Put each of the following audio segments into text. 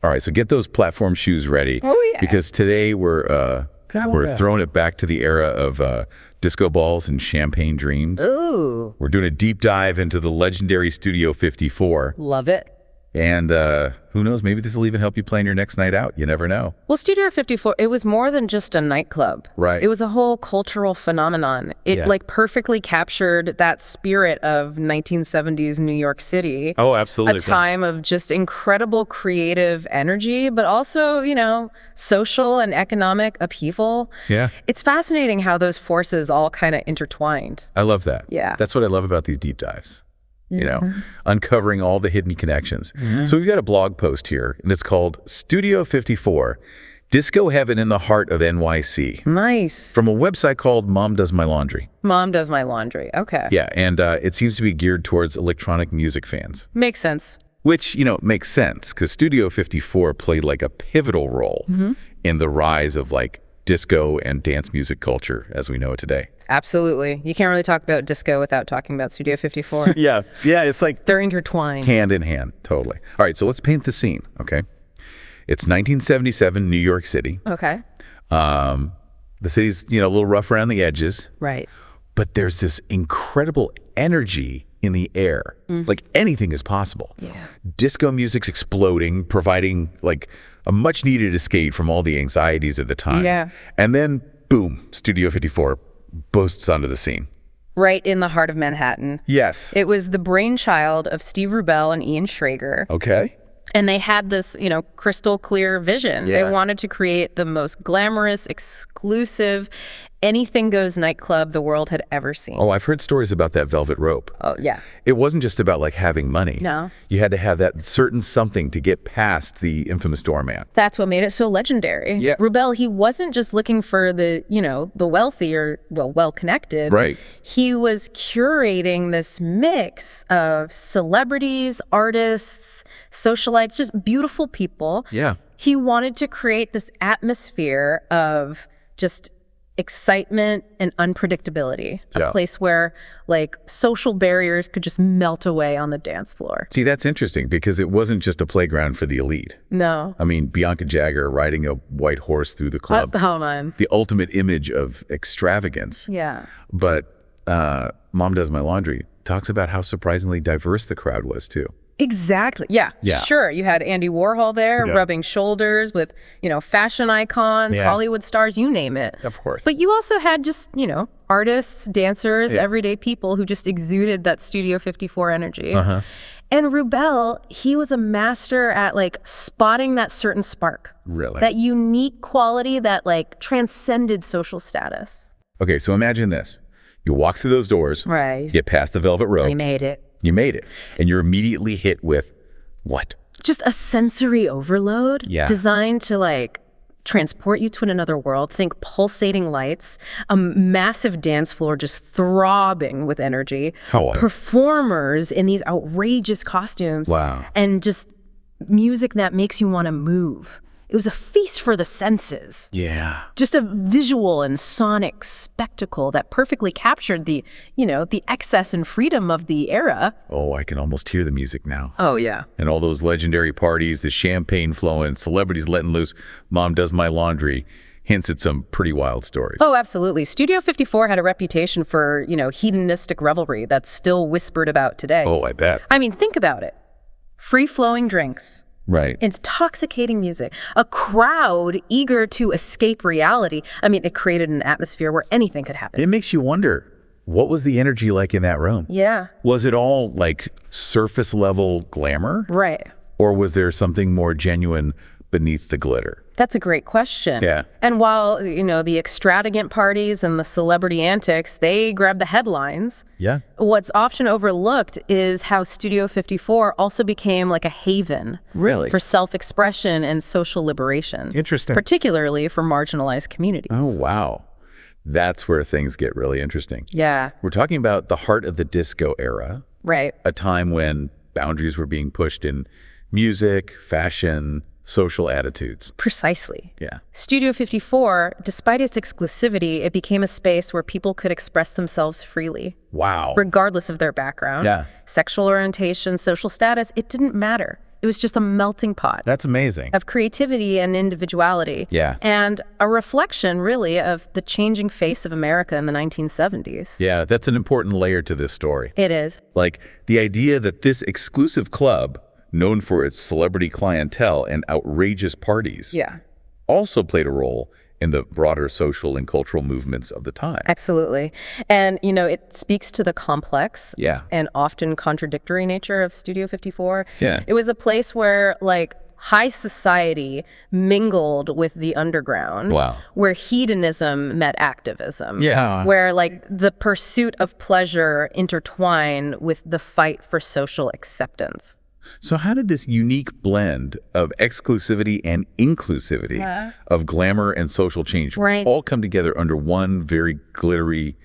All right, so get those platform shoes ready. Oh, yeah. Because today we're throwing it back to the era of disco balls and champagne dreams. Ooh. We're doing a deep dive into the legendary Studio 54. Love it. And who knows, maybe this will even help you plan your next night out. You never know. Well, Studio 54, it was more than just a nightclub. Right. It was a whole cultural phenomenon. It like perfectly captured that spirit of 1970s New York City. Oh, absolutely. A time of just incredible creative energy, but also, you know, social and economic upheaval. Yeah. It's fascinating how those forces all kind of intertwined. I love that. Yeah. That's what I love about these deep dives. You know, uncovering all the hidden connections. So we've got a blog post here, and it's called Studio 54, Disco Heaven in the Heart of NYC. Nice. From a website called Mom Does My Laundry. Mom Does My Laundry. Okay. Yeah, and it seems to be geared towards electronic music fans. Makes sense. Which, you know, makes sense, because Studio 54 played like a pivotal role in the rise of like disco and dance music culture as we know it today. Absolutely. You can't really talk about disco without talking about Studio 54. Yeah, it's like They're intertwined. hand in hand, totally. All right, so let's paint the scene, okay? It's 1977, New York City. Okay. The city's, you know, a little rough around the edges. Right. But there's this incredible energy in the air. Like anything is possible. Yeah. Disco music's exploding, providing like a much needed escape from all the anxieties of the time. Yeah. And then, boom, Studio 54 bursts onto the scene. Right in the heart of Manhattan. Yes. It was the brainchild of Steve Rubell and Ian Schrager. Okay. And they had this, you know, crystal clear vision. Yeah. They wanted to create the most glamorous, exclusive, anything goes nightclub the world had ever seen. Oh, I've heard stories about that velvet rope. Oh, yeah. It wasn't just about like having money. No. You had to have that certain something to get past the infamous doorman. That's what made it so legendary. Yeah. Rubell, he wasn't just looking for the, you know, the wealthy or, well-connected. Right. He was curating this mix of celebrities, artists, socialites, just beautiful people. Yeah. He wanted to create this atmosphere of just excitement and unpredictability. Yeah. A place where, like, social barriers could just melt away on the dance floor. See, that's interesting because it wasn't just a playground for the elite. No. I mean, Bianca Jagger riding a white horse through the club. Hold on. The ultimate image of extravagance. Yeah. But Mom Does My Laundry talks about how surprisingly diverse the crowd was, too. Exactly. Yeah. Yeah. Sure. You had Andy Warhol there Yeah. rubbing shoulders with, you know, fashion icons, Yeah. Hollywood stars, you name it. Of course. But you also had just, you know, artists, dancers, everyday people who just exuded that Studio 54 energy. Uh-huh. And Rubell, he was a master at like spotting that certain spark. Really? That unique quality that like transcended social status. Okay, so imagine this. You walk through those doors. Right. Get past the velvet rope. We made it. You made it. And you're immediately hit with what? Just a sensory overload designed to like transport you to another world. Think pulsating lights, a massive dance floor just throbbing with energy, performers in these outrageous costumes, Wow. and just music that makes you want to move. It was a feast for the senses. Yeah. Just a visual and sonic spectacle that perfectly captured the, you know, the excess and freedom of the era. Oh, I can almost hear the music now. Oh, yeah. And all those legendary parties, the champagne flowing, celebrities letting loose, Mom Does My Laundry, hints at some pretty wild stories. Oh, absolutely. Studio 54 had a reputation for, you know, hedonistic revelry that's still whispered about today. Oh, I bet. I mean, think about it. Free-flowing drinks. Right. Intoxicating music. A crowd eager to escape reality. I mean, it created an atmosphere where anything could happen. It makes you wonder, what was the energy like in that room? Yeah. Was it all like surface level glamour? Right. Or was there something more genuine beneath the glitter? That's a great question. Yeah. And while, you know, the extravagant parties and the celebrity antics, they grab the headlines. Yeah. What's often overlooked is how Studio 54 also became like a haven. Really? For self-expression and social liberation. Interesting. Particularly for marginalized communities. Oh, wow. That's where things get really interesting. Yeah. We're talking about the heart of the disco era. Right. A time when boundaries were being pushed in music, fashion, social attitudes. Precisely. Yeah. Studio 54, despite its exclusivity, it became a space where people could express themselves freely. Wow. Regardless of their background. Yeah. Sexual orientation, social status, it didn't matter. It was just a melting pot. That's amazing. Of creativity and individuality. Yeah. And a reflection, really, of the changing face of America in the 1970s. Yeah, that's an important layer to this story. It is. Like, the idea that this exclusive club, known for its celebrity clientele and outrageous parties, also played a role in the broader social and cultural movements of the time. Absolutely. And, you know, it speaks to the complex and often contradictory nature of Studio 54. Yeah. It was a place where, like, high society mingled with the underground. Wow. Where hedonism met activism. Yeah. Where, like, the pursuit of pleasure intertwined with the fight for social acceptance. So how did this unique blend of exclusivity and inclusivity of glamour and social change all come together under one very glittery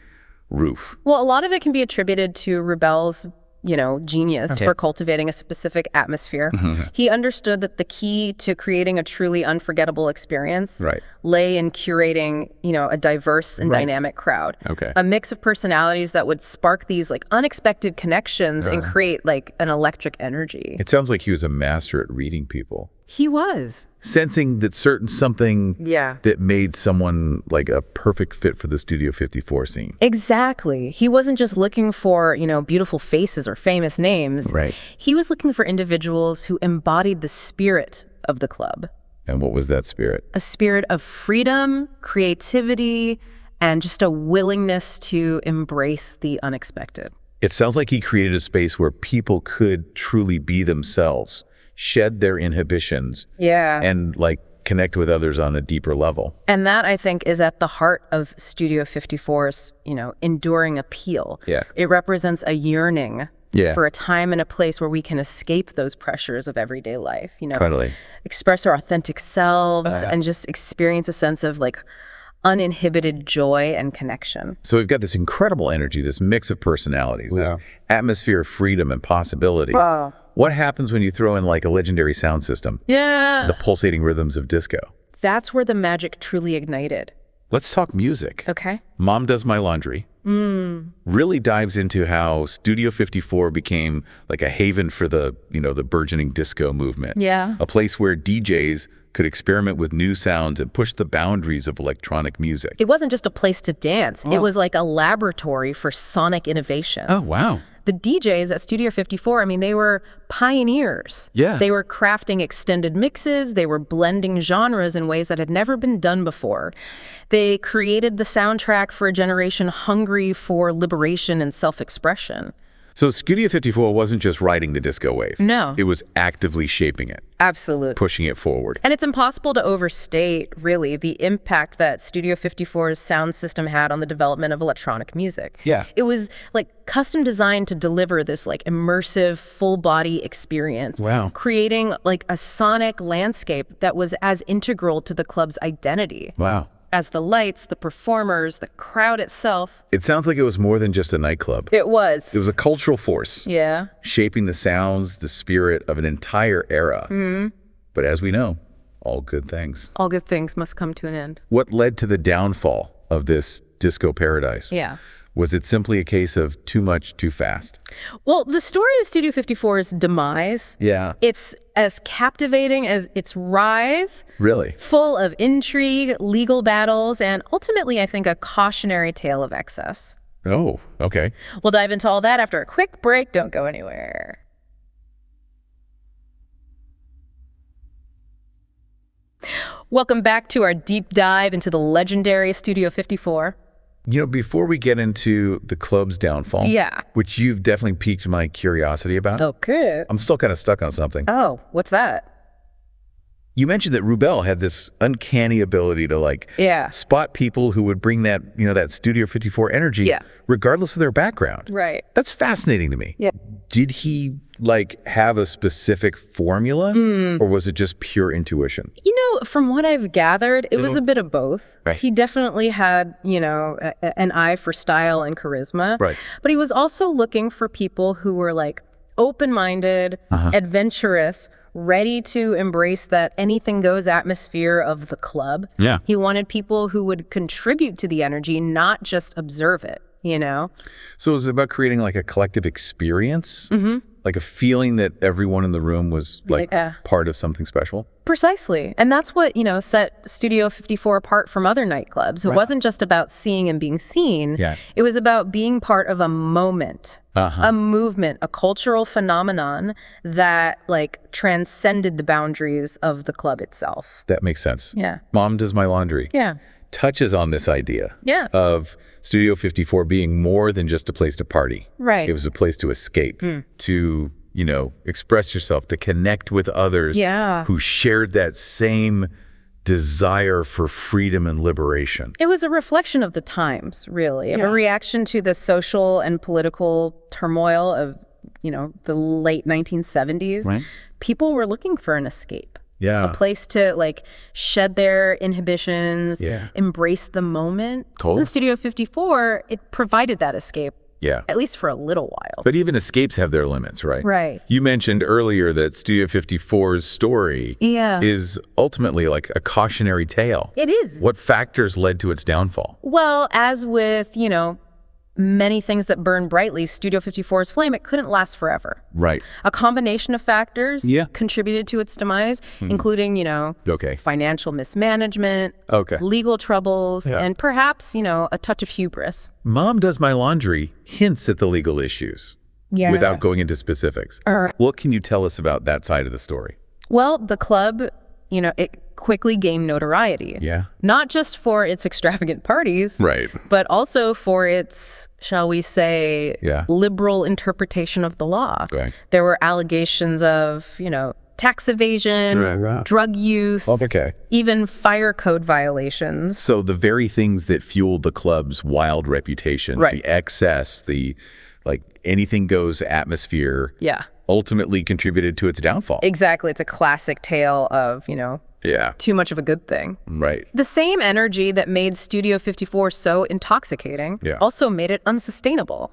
roof? Well, a lot of it can be attributed to Rubel's, you know, genius for cultivating a specific atmosphere. He understood that the key to creating a truly unforgettable experience lay in curating, you know, a diverse and dynamic crowd. A mix of personalities that would spark these, like, unexpected connections and create, like, an electric energy. It sounds like he was a master at reading people. He was. Sensing that something that made someone like a perfect fit for the Studio 54 scene. Exactly. He wasn't just looking for, you know, beautiful faces or famous names. He was looking for individuals who embodied the spirit of the club. And what was that spirit? A spirit of freedom, creativity, and just a willingness to embrace the unexpected. It sounds like he created a space where people could truly be themselves, shed their inhibitions, and, like, connect with others on a deeper level. And that, I think, is at the heart of Studio 54's, you know, enduring appeal. It represents a yearning for a time and a place where we can escape those pressures of everyday life, you know, express our authentic selves and just experience a sense of, like, uninhibited joy and connection. So we've got this incredible energy, this mix of personalities, this atmosphere of freedom and possibility. What happens when you throw in, like, a legendary sound system? The pulsating rhythms of disco. That's where the magic truly ignited. Let's talk music. Okay. Mom Does My Laundry really dives into how Studio 54 became like a haven for the, you know, the burgeoning disco movement. A place where DJs could experiment with new sounds and push the boundaries of electronic music. It wasn't just a place to dance. It was like a laboratory for sonic innovation. Oh, wow. The DJs at Studio 54, I mean, they were pioneers. They were crafting extended mixes. They were blending genres in ways that had never been done before. They created the soundtrack for a generation hungry for liberation and self-expression. So Studio 54 wasn't just riding the disco wave. No. It was actively shaping it. Absolutely. Pushing it forward. And it's impossible to overstate, really, the impact that Studio 54's sound system had on the development of electronic music. It was, like, custom designed to deliver this, like, immersive, full-body experience. Creating, like, a sonic landscape that was as integral to the club's identity. As the lights, the performers, the crowd itself. It sounds like it was more than just a nightclub. It was. It was a cultural force. Shaping the sounds, the spirit of an entire era. But as we know, all good things. All good things must come to an end. What led to the downfall of this disco paradise? Was it simply a case of too much, too fast? Well, the story of Studio 54's demise, it's as captivating as its rise. Really? Full of intrigue, legal battles, and ultimately, I think, a cautionary tale of excess. Oh, okay. We'll dive into all that after a quick break. Don't go anywhere. Welcome back to our deep dive into the legendary Studio 54. You know, before we get into the club's downfall, which you've definitely piqued my curiosity about. Okay. I'm still kind of stuck on something. Oh, what's that? You mentioned that Rubel had this uncanny ability to, like, spot people who would bring that, you know, that Studio 54 energy, regardless of their background. That's fascinating to me. Did he, like, have a specific formula, or was it just pure intuition? You know, from what I've gathered, it was a bit of both. He definitely had, you know, an eye for style and charisma. But he was also looking for people who were, like, open-minded, adventurous, ready to embrace that anything goes atmosphere of the club. He wanted people who would contribute to the energy, not just observe it, you know? So is it about creating, like, a collective experience Like a feeling that everyone in the room was like part of something special? Precisely. And that's what, set Studio 54 apart from other nightclubs. It wasn't just about seeing and being seen. Yeah. It was about being part of a moment, a movement, a cultural phenomenon that transcended the boundaries of the club itself. That makes sense. Yeah. Mom Does My Laundry. Yeah. Touches on this idea of Studio 54 being more than just a place to party. Right. It was a place to escape, to, express yourself, to connect with others who shared that same desire for freedom and liberation. It was a reflection of the times, really, of a reaction to the social and political turmoil of, the late 1970s. Right. People were looking for an escape. Yeah. A place to shed their inhibitions, embrace the moment. Totally. The Studio 54, it provided that escape. Yeah. At least for a little while. But even escapes have their limits, right? Right. You mentioned earlier that Studio 54's story is ultimately like a cautionary tale. It is. What factors led to its downfall? Well, as with, many things that burn brightly, Studio 54's flame, it couldn't last forever. Right. A combination of factors contributed to its demise, including, financial mismanagement, legal troubles, and perhaps, a touch of hubris. Mom Does My Laundry hints at the legal issues without going into specifics. What can you tell us about that side of the story? Well, the club, it quickly gained notoriety. Yeah. Not just for its extravagant parties, right, but also for its, shall we say, liberal interpretation of the law. Okay. There were allegations of, tax evasion, drug use, even fire code violations. So the very things that fueled the club's wild reputation, the excess, the anything goes atmosphere, ultimately contributed to its downfall. Exactly. It's a classic tale of, too much of a good thing. Right. The same energy that made Studio 54 so intoxicating also made it unsustainable.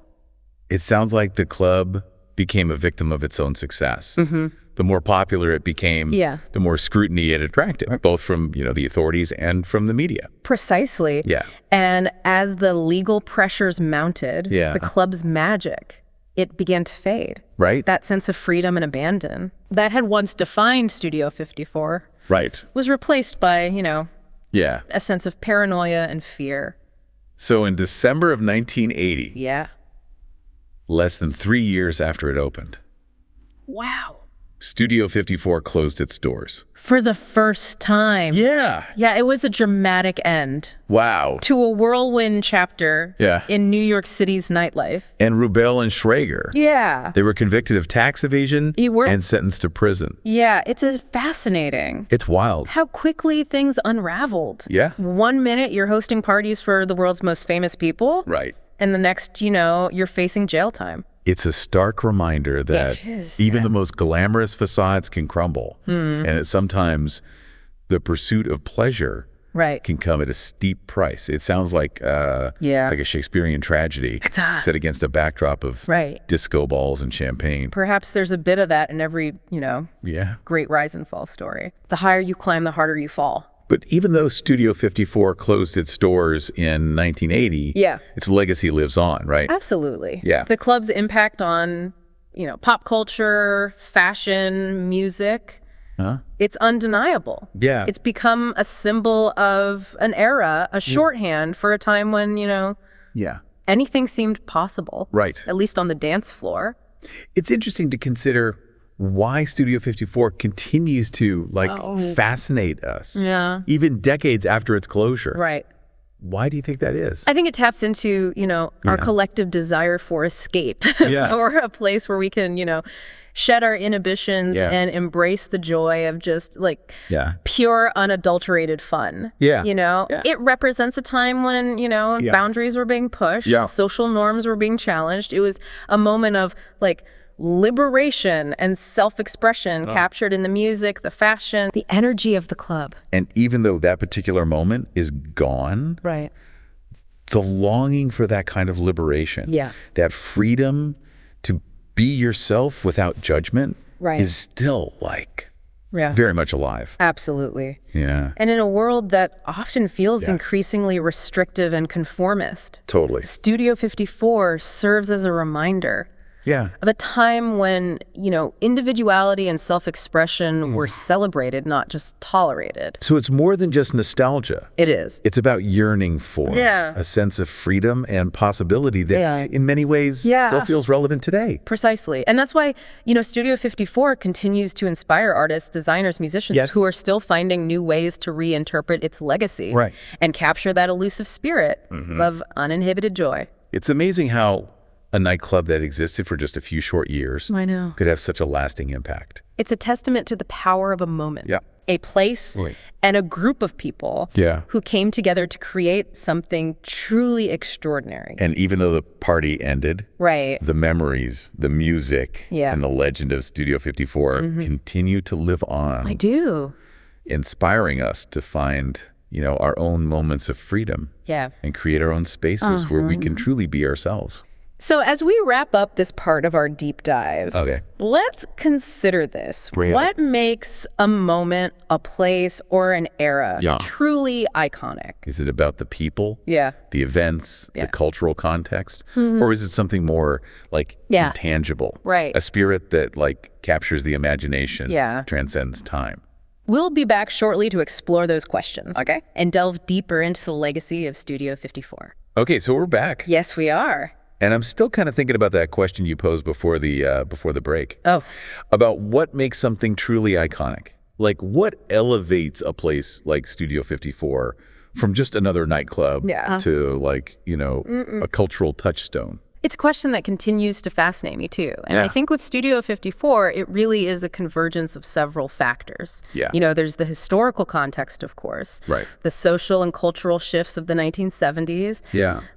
It sounds like the club became a victim of its own success. The more popular it became, the more scrutiny it attracted, both from, the authorities and from the media. Precisely. Yeah. And as the legal pressures mounted, the club's magic, it began to fade. Right. That sense of freedom and abandon that had once defined Studio 54 was replaced by, a sense of paranoia and fear. So in December of 1980, less than 3 years after it opened, wow, Studio 54 closed its doors. For the first time. Yeah. Yeah, it was a dramatic end. Wow. To a whirlwind chapter in New York City's nightlife. And Rubel and Schrager. Yeah. They were convicted of tax evasion and sentenced to prison. Yeah, it's fascinating. It's wild. How quickly things unraveled. Yeah. 1 minute, you're hosting parties for the world's most famous people. Right. And the next, you're facing jail time. It's a stark reminder that even the most glamorous facades can crumble. And that sometimes the pursuit of pleasure can come at a steep price. It sounds like a Shakespearean tragedy set against a backdrop of disco balls and champagne. Perhaps there's a bit of that in every, great rise and fall story. The higher you climb, the harder you fall. But even though Studio 54 closed its doors in 1980, its legacy lives on, right? Absolutely. Yeah. The club's impact on, pop culture, fashion, music, it's undeniable. Yeah. It's become a symbol of an era, a shorthand for a time when, anything seemed possible. Right. At least on the dance floor. It's interesting to consider why Studio 54 continues to fascinate us. Yeah. Even decades after its closure. Right. Why do you think that is? I think it taps into, our collective desire for escape. For a place where we can, shed our inhibitions and embrace the joy of just pure unadulterated fun. It represents a time when, boundaries were being pushed, social norms were being challenged. It was a moment of liberation and self-expression captured in the music, the fashion, the energy of the club. And even though that particular moment is gone, the longing for that kind of liberation, that freedom to be yourself without judgment is still very much alive. Absolutely. Yeah. And in a world that often feels increasingly restrictive and conformist. Totally. Studio 54 serves as a reminder Yeah. Of a time when, individuality and self-expression were celebrated, not just tolerated. So it's more than just nostalgia. It is. It's about yearning for a sense of freedom and possibility that in many ways still feels relevant today. Precisely. And that's why, Studio 54 continues to inspire artists, designers, musicians who are still finding new ways to reinterpret its legacy and capture that elusive spirit of uninhibited joy. It's amazing how a nightclub that existed for just a few short years could have such a lasting impact. It's a testament to the power of a moment, a place, and a group of people who came together to create something truly extraordinary. And even though the party ended, the memories, the music, and the legend of Studio 54 continue to live on. I do. Inspiring us to find, our own moments of freedom and create our own spaces where we can truly be ourselves. So as we wrap up this part of our deep dive, let's consider this. What makes a moment, a place, or an era truly iconic? Is it about the people, the events, the cultural context? Or is it something more like intangible? A spirit that captures the imagination, transcends time? We'll be back shortly to explore those questions and delve deeper into the legacy of Studio 54. Okay, so we're back. Yes, we are. And I'm still kind of thinking about that question you posed before the break. Oh. About what makes something truly iconic. Like, what elevates a place like Studio 54 from just another nightclub to, a cultural touchstone? It's a question that continues to fascinate me, too. And I think with Studio 54, it really is a convergence of several factors. There's the historical context, of course. The social and cultural shifts of the 1970s.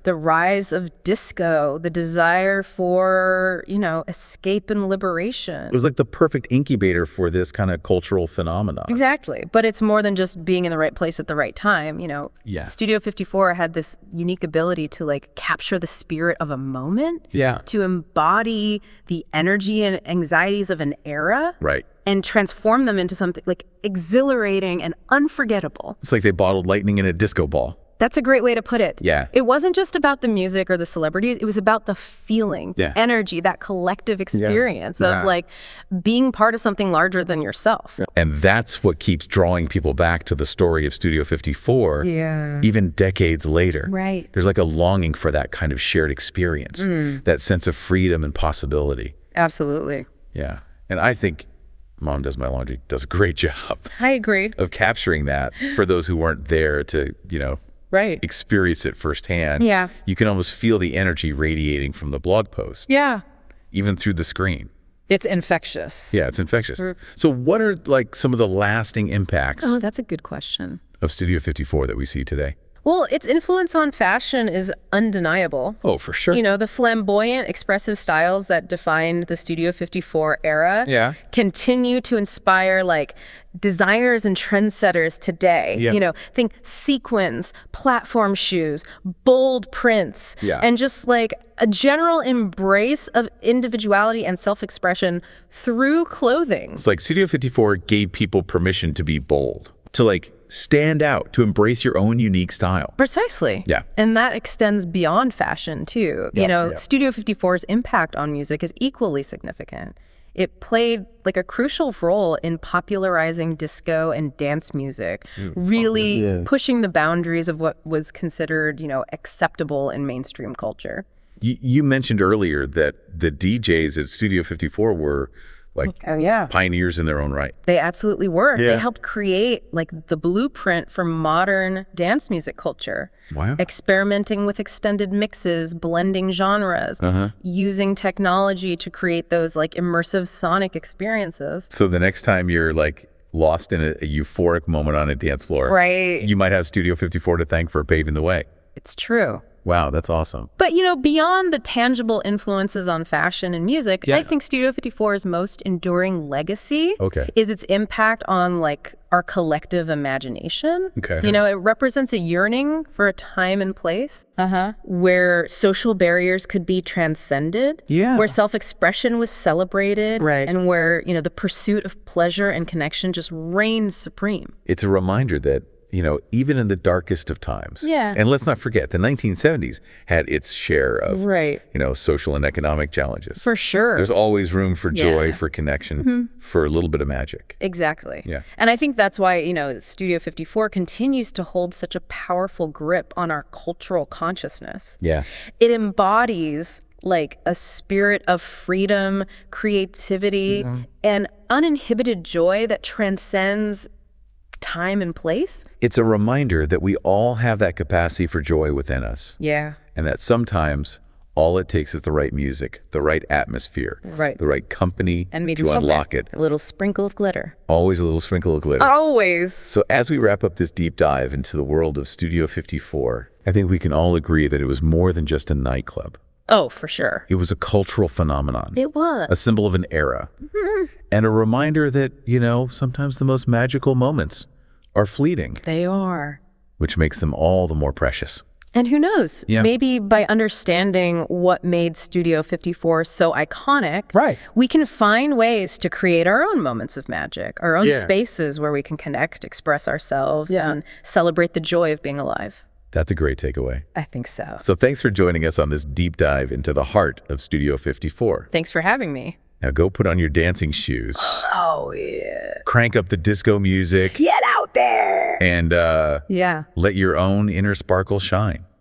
The rise of disco, the desire for, escape and liberation. It was like the perfect incubator for this kind of cultural phenomenon. Exactly. But it's more than just being in the right place at the right time. Studio 54 had this unique ability to, capture the spirit of a moment. To embody the energy and anxieties of an era. And transform them into something exhilarating and unforgettable. It's like they bottled lightning in a disco ball. That's a great way to put it. It wasn't just about the music or the celebrities. It was about the feeling, energy, that collective experience of being part of something larger than yourself. And that's what keeps drawing people back to the story of Studio 54 even decades later. There's a longing for that kind of shared experience, that sense of freedom and possibility. Absolutely. Yeah. And I think Mom Does My Laundry does a great job. I agree. Of capturing that for those who weren't there to, experience it firsthand. You can almost feel the energy radiating from the blog post. Even through the screen. It's infectious. Yeah, it's infectious. So what are some of the lasting impacts? Oh, that's a good question. Of Studio 54 that we see today? Well, its influence on fashion is undeniable. Oh, for sure. The flamboyant, expressive styles that defined the Studio 54 era continue to inspire designers and trendsetters today. Think sequins, platform shoes, bold prints, and just a general embrace of individuality and self-expression through clothing. It's like Studio 54 gave people permission to be bold, to stand out, to embrace your own unique style. Precisely. And that extends beyond fashion, too. Studio 54's impact on music is equally significant. It played a crucial role in popularizing disco and dance music, really pushing the boundaries of what was considered, acceptable in mainstream culture. You mentioned earlier that the DJs at Studio 54 were pioneers in their own right. They absolutely were. They helped create the blueprint for modern dance music culture. Wow. Experimenting with extended mixes, blending genres, using technology to create those immersive sonic experiences. So the next time you're lost in a euphoric moment on a dance floor, you might have Studio 54 to thank for paving the way. It's true. Wow, that's awesome. But, beyond the tangible influences on fashion and music, I think Studio 54's most enduring legacy is its impact on, our collective imagination. It represents a yearning for a time and place where social barriers could be transcended, where self-expression was celebrated, and where, the pursuit of pleasure and connection just reigned supreme. It's a reminder that even in the darkest of times. Yeah. And let's not forget, the 1970s had its share of, social and economic challenges. For sure. There's always room for joy, for connection, for a little bit of magic. Exactly. Yeah. And I think that's why, Studio 54 continues to hold such a powerful grip on our cultural consciousness. Yeah. It embodies like a spirit of freedom, creativity, and uninhibited joy that transcends time and place. It's a reminder that we all have that capacity for joy within us. Yeah. And that sometimes all it takes is the right music, the right atmosphere, the right company to unlock it. A little sprinkle of glitter. Always a little sprinkle of glitter. Always. So as we wrap up this deep dive into the world of Studio 54, I think we can all agree that it was more than just a nightclub. Oh, for sure. It was a cultural phenomenon. It was. A symbol of an era. And a reminder that, sometimes the most magical moments are fleeting. They are. Which makes them all the more precious. And who knows? Yeah. Maybe by understanding what made Studio 54 so iconic, we can find ways to create our own moments of magic, our own spaces where we can connect, express ourselves, and celebrate the joy of being alive. That's a great takeaway. I think so. So thanks for joining us on this deep dive into the heart of Studio 54. Thanks for having me. Now go put on your dancing shoes. Oh, yeah. Crank up the disco music. Get out there. And let your own inner sparkle shine.